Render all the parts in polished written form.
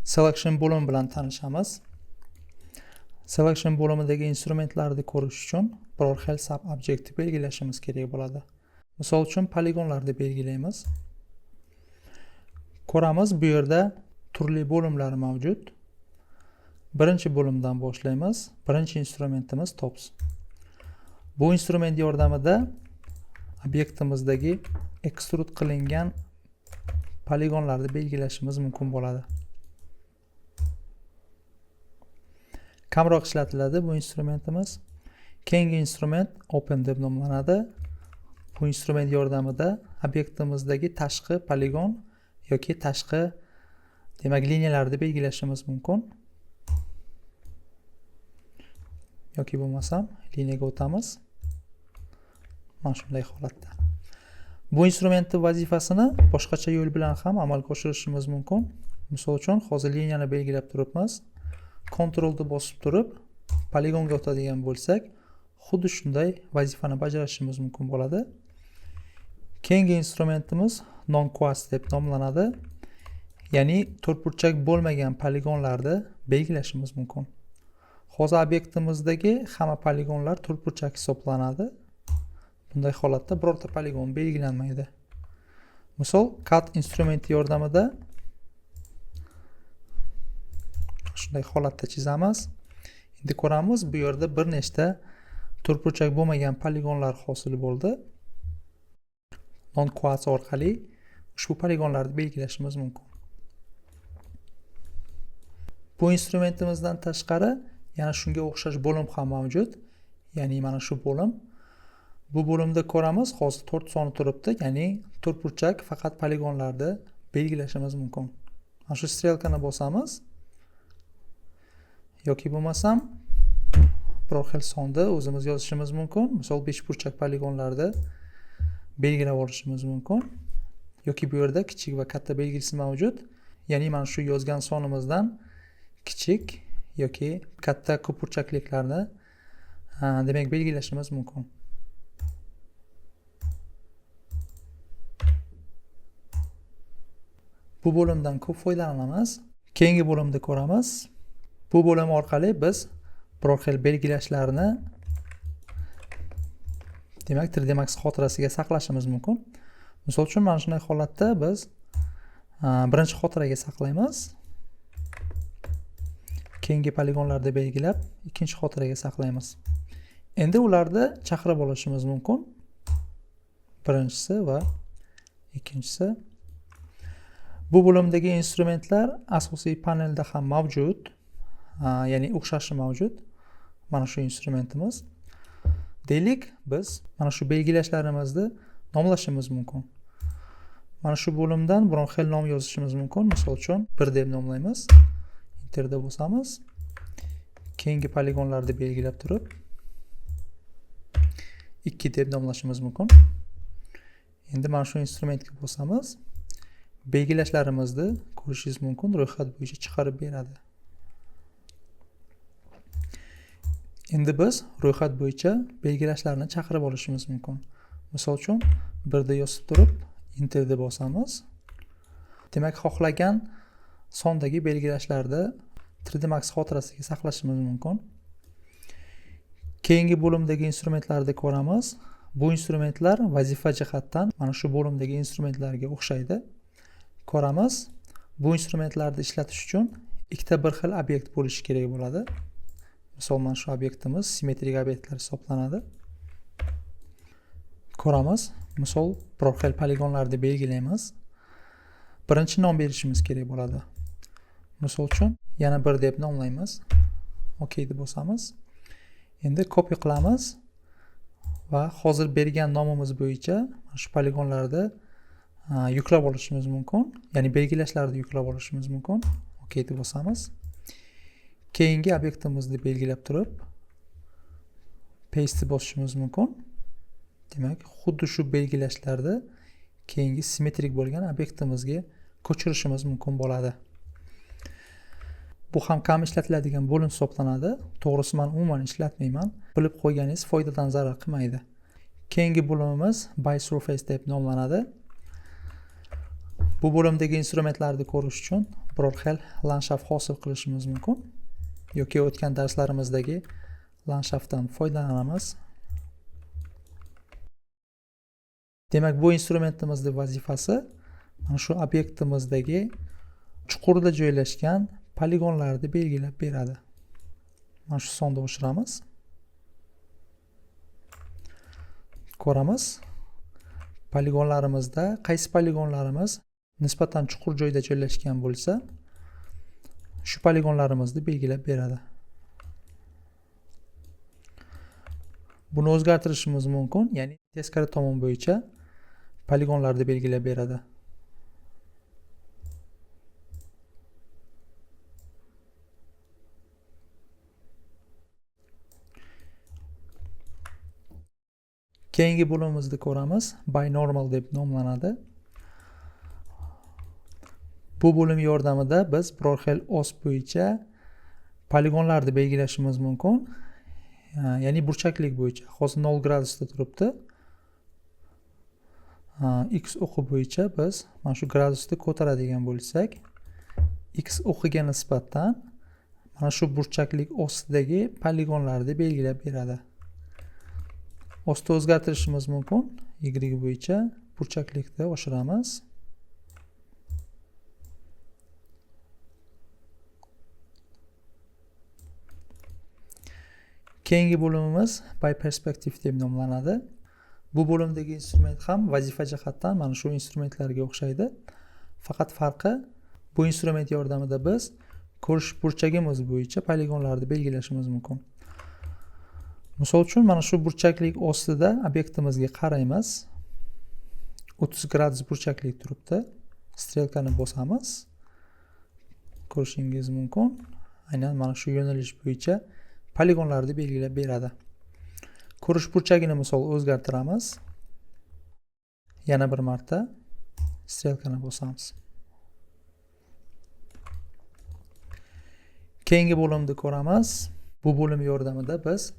Selection bo'limi bilan tanishamiz. Selection bo'limidagi instrumentlarni ko'rish uchun biror xil sub objektni belgilashimiz kerak bo'ladi. Misol uchun poligonlarni belgilaymiz. Ko'ramiz, bu yerda turli bo'limlar mavjud. Birinchi bo'limdan boshlaymiz. Birinchi instrumentimiz tops. Bu instrument yordamida obyektimizdagi extrude qilingan poligonlarni belgilashimiz mumkin bo'ladi. Kamroq ishlatiladi bu instrumentimiz. Keyingi instrument open deb nomlanadi. Bu instrument yordamida obyektimizdagi tashqi poligon yoki tashqi demak liniyalarni belgilashimiz mumkin. Yoki bo'lmasam liniyaga o'tamiz. Mana shunday holatda. Bu instrumentning vazifasini boshqacha yo'l bilan ham amalga oshirishimiz mumkin. Misol uchun hozir liniyani belgilab turibmiz. Ctrl-ni bosib turib, poligonga o'tadigan bo'lsak, xuddi shunday vazifani bajarishimiz mumkin bo'ladi. Keyingi instrumentimiz non-quas deb nomlanadi. Ya'ni to'rtburchak bo'lmagan poligonlarni belgilashimiz mumkin. Hozir obyektimizdagi hamma poligonlar to'rtburchak hisoblanadi. Bunday holatda birorta poligon belgilanmaydi. Misol, cut instrumenti yordamida shunday holatda chizamiz. Endi ko'ramiz, bu yerda bir nechta to'rtburchak bo'lmagan poligonlar hosil bo'ldi. Non-quas orqali ushbu poligonlarni belgilashimiz mumkin. Bu instrumentimizdan tashqari yana shunga o'xshash bo'lim ham mavjud. Ya'ni mana shu bo'lim. Bu bo'limda ko'ramiz, hozir 4 soni turibdi, ya'ni to'rtburchak faqat poligonlarni belgilashimiz mumkin. Mana shu strelkani bosamiz. Yoki bo'lmasam biror xil sonni o'zimiz yozishimiz mumkin. Misol 5 burchak poligonlarni belgilab olishimiz mumkin. Yoki bu yerda kichik va katta belgisi mavjud. Ya'ni mana shu yozgan sonimizdan kichik yoki katta ko'pburchakliklarni demak belgilashimiz mumkin. Bu bo'limdan ko'p foydalanamiz. Keyingi bo'limda ko'ramiz. Bu bo'lim orqali biz biror xil belgilashlarni demak 3D Max xotirasiga saqlashimiz mumkin. Misol uchun mana shunday holatda biz birinchi xotiraga saqlaymiz. Keyingi poligonlarni belgilab, ikkinchi xotiraga saqlaymiz. Endi ularni chaqirib olishimiz mumkin. Birinchisi va ikkinchisi. Bu bo'limdagi instrumentlar asosiy panelda ham mavjud. Ya'ni o'xshashi mavjud. Mana shu instrumentimiz. Deylik, biz mana shu belgilashlarimizni nomlashimiz mumkin. Mana shu bo'limdan biron xil nom yozishimiz mumkin. Misol uchun 1 deb nomlaymiz. Enterda bosamiz. Keyingi poligonlarni belgilab turib 2 deb nomlashimiz mumkin. Endi mana shu instrumentga bosamiz. Belgilashlarimizni ko'rishingiz mumkin, ro'yxat bo'yicha chiqarib beradi. Endi biz ro'yxat bo'yicha belgilashlarni chaqirib olishimiz mumkin. Misol uchun 1 da yozib turib, Enter deb bosamiz. Demak, xohlagan sondagi belgilashlarni 3D Max xotirasiga saqlashimiz mumkin. Keyingi bo'limdagi instrumentlarni ko'ramiz. Bu instrumentlar vazifa jihatdan mana shu bo'limdagi instrumentlarga o'xshaydi. Ko'ramiz. Bu instrumentlarni ishlatish uchun ikkita bir xil obyekt bo'lishi kerak bo'ladi. Misol, mana shu obyektimiz simmetrik obyektlar hisoblanadi. Ko'ramiz. Misol, biror xil poligonlarni belgilaymiz. Birinchi nom berishimiz kerak bo'ladi. Misol uchun yana 1 deb nomlaymiz. OK deb bosamiz. Endi copy qilamiz va hozir bergan nomimiz bo'yicha mana shu poligonlarni yuklab olishimiz mumkin. Ya'ni belgilashlarni yuklab olishimiz mumkin. OK deb bosamiz. Keyingi obyektimizni belgilab turib paste bosishimiz mumkin. Demak, xuddi shu belgilashlarni keyingi simmetrik bo'lgan obyektimizga ko'chirishimiz mumkin bo'ladi. Bu ham kam ishlatiladigan bo'lim hisoblanadi. To'g'risi men umuman ishlatmayman. Bilib qo'yganingiz foydadan zarar qilmaydi. Keyingi bo'limimiz by surface deb nomlanadi. Bu bo'limdagi instrumentlarni ko'rish uchun biror xil landshaft hosil qilishimiz mumkin yoki o'tgan darslarimizdagi landshaftdan foydalanamiz. Demak, bu instrumentimizning vazifasi mana shu obyektimizdagi chuqurda joylashgan poligonlarni belgilab beradi. Mana shu sonda o'chiramiz. Ko'ramiz. Poligonlarimizda qaysi poligonlarimiz nisbatan chuqur joyda joylashgan bo'lsa, shu poligonlarimizni belgilab beradi. Buni o'zgartirishimiz mumkin, ya'ni teskari tomon bo'yicha poligonlarni belgilab beradi. Keyingi bo'limimizda ko'ramiz, binormal deb nomlanadi. Bu bo'lim yordamida biz biror xil os bo'yicha poligonlarni belgilashimiz mumkin. Ya'ni burchaklik bo'yicha. Hozir 0 gradusda turibdi. X o'qi bo'yicha biz mana shu gradusni ko'taradigan bo'lsak, X o'qiga nisbatan mana shu burchaklik ostidagi poligonlarni belgilab beradi. Osni o'zgartirishimiz mumkin. Y bo'yicha burchaklikni oshiramiz. Keyingi bo'limimiz biperspektiv deb nomlanadi. Bu bo'limdagi instrument ham vazifa jihatdan mana shu instrumentlarga o'xshaydi. Faqat farqi, bu instrument yordamida biz ko'rish burchagimiz bo'yicha poligonlarni belgilashimiz mumkin. Misol uchun mana shu burchaklik ostida obyektimizga qaraymiz. 30 gradus burchaklik turibdi. Strelkani bosamiz. Ko'rishingiz mumkin. Aynan mana shu yo'nalish bo'yicha poligonlarni belgilab beradi. Ko'rish burchagini misol o'zgartiramiz. Yana bir marta strelkani bosamiz. Keyingi bo'limni ko'ramiz. Bu bo'lim yordamida biz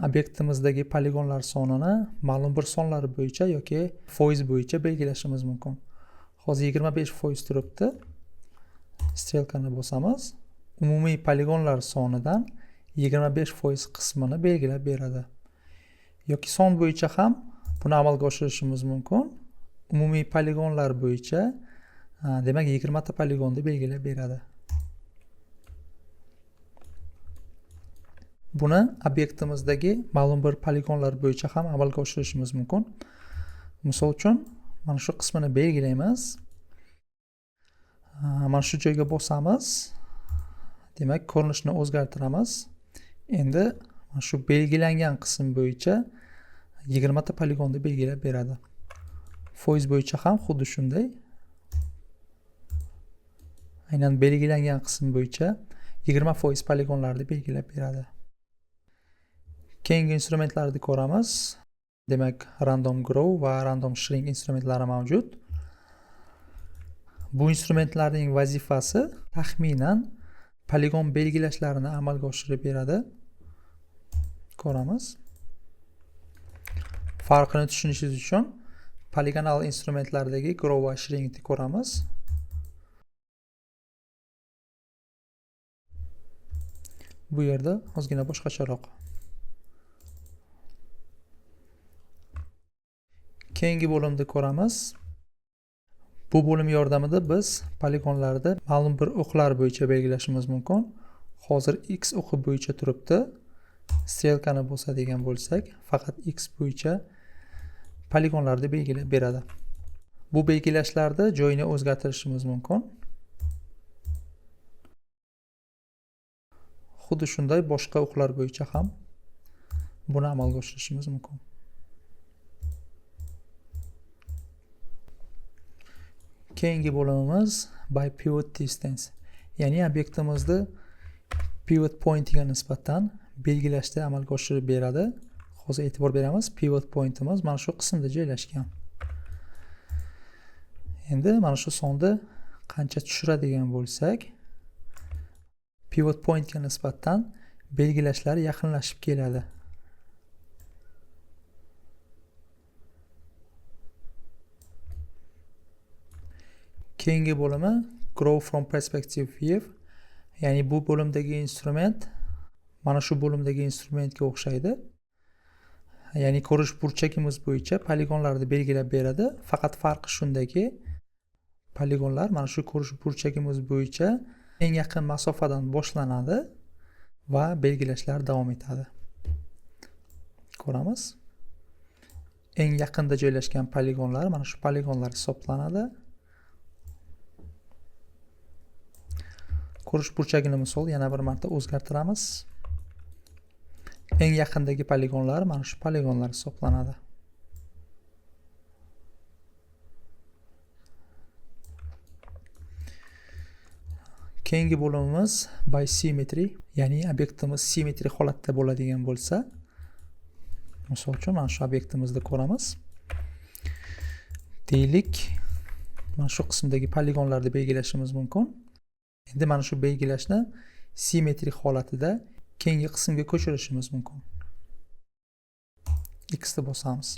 obyektimizdagi poligonlar sonini ma'lum bir sonlar bo'yicha yoki foiz bo'yicha belgilashimiz mumkin. Hozir 25% turibdi. Strelkani bosamiz. Umumiy poligonlar sonidan 25% qismini belgilab beradi. Yoki son bo'yicha ham buni amalga oshirishimiz mumkin. Umumiy poligonlar bo'yicha demak 20 ta poligonni belgilab beradi. Buni obyektimizdagi ma'lum bir poligonlar bo'yicha ham amalga oshirishimiz mumkin. Misol uchun mana shu qismini belgilaymiz. Mana shu joyga bosamiz. Demak, ko'rinishni o'zgartiramiz. Endi mana shu belgilangan qism bo'yicha 20 ta poligonni belgilab beradi. Foiz bo'yicha ham xuddi shunday. Aynan belgilangan qism bo'yicha 20% poligonlarni belgilab beradi. Keyingi instrumentlarni ko'ramiz. Demak, random grow va random shrink instrumentlari mavjud. Bu instrumentlarning vazifasi taxminan poligon belgilashlarini amalga oshirib beradi. Ko'ramiz. Farqini tushunishingiz uchun poligonal instrumentlardagi grow va shrinkni ko'ramiz. Bu yerda ozgina boshqacharoq. Keyingi bo'limda ko'ramiz. Bu bo'lim yordamida biz poligonlarni ma'lum bir o'qlar bo'yicha belgilashimiz mumkin. Hozir X o'qi bo'yicha turibdi. Strelkani bosadigan bo'lsak, faqat X bo'yicha poligonlarni belgilab beradi. Bu belgilashlarda joyini o'zgartirishimiz mumkin. Xuddi shunday boshqa o'qlar bo'yicha ham buni amalga oshirishimiz mumkin. Keyingi bo'limimiz by pivot distance, ya'ni obyektimizni pivot pointiga nisbatan belgilashda amalga oshirib beradi. Hozir e'tibor beramiz, pivot pointimiz mana shu qismda joylashgan. Endi mana shu sonni qancha tushiradigan bo'lsak, pivot pointga nisbatan belgilashlar yaqinlashib keladi. Keyingi bo'limi grow from perspective view, ya'ni bu bo'limdagi instrument mana shu bo'limdagi instrumentga o'xshaydi. Ya'ni ko'rish burchagimiz bo'yicha poligonlarni belgilab beradi. Faqat farqi shundaki, poligonlar mana shu ko'rish burchagimiz bo'yicha eng yaqin masofadan boshlanadi va belgilashlar davom etadi. Ko'ramiz. Eng yaqinda joylashgan poligonlar mana shu poligonlar hisoblanadi. Ko'rish burchagini misol yana bir marta o'zgartiramiz. Eng yaqindagi poligonlar mana shu poligonlar hisoblanadi. Keyingi bo'limimiz by symmetry, ya'ni obyektimiz simmetrik holatda bo'ladigan bo'lsa, misol uchun mana shu obyektimizni ko'ramiz. Deylik, mana shu qismdagi poligonlarni belgilashimiz mumkin. Endi mana shu belgilashni simmetrik holatida keyingi qismga ko'chirishimiz mumkin. X ni bosamiz.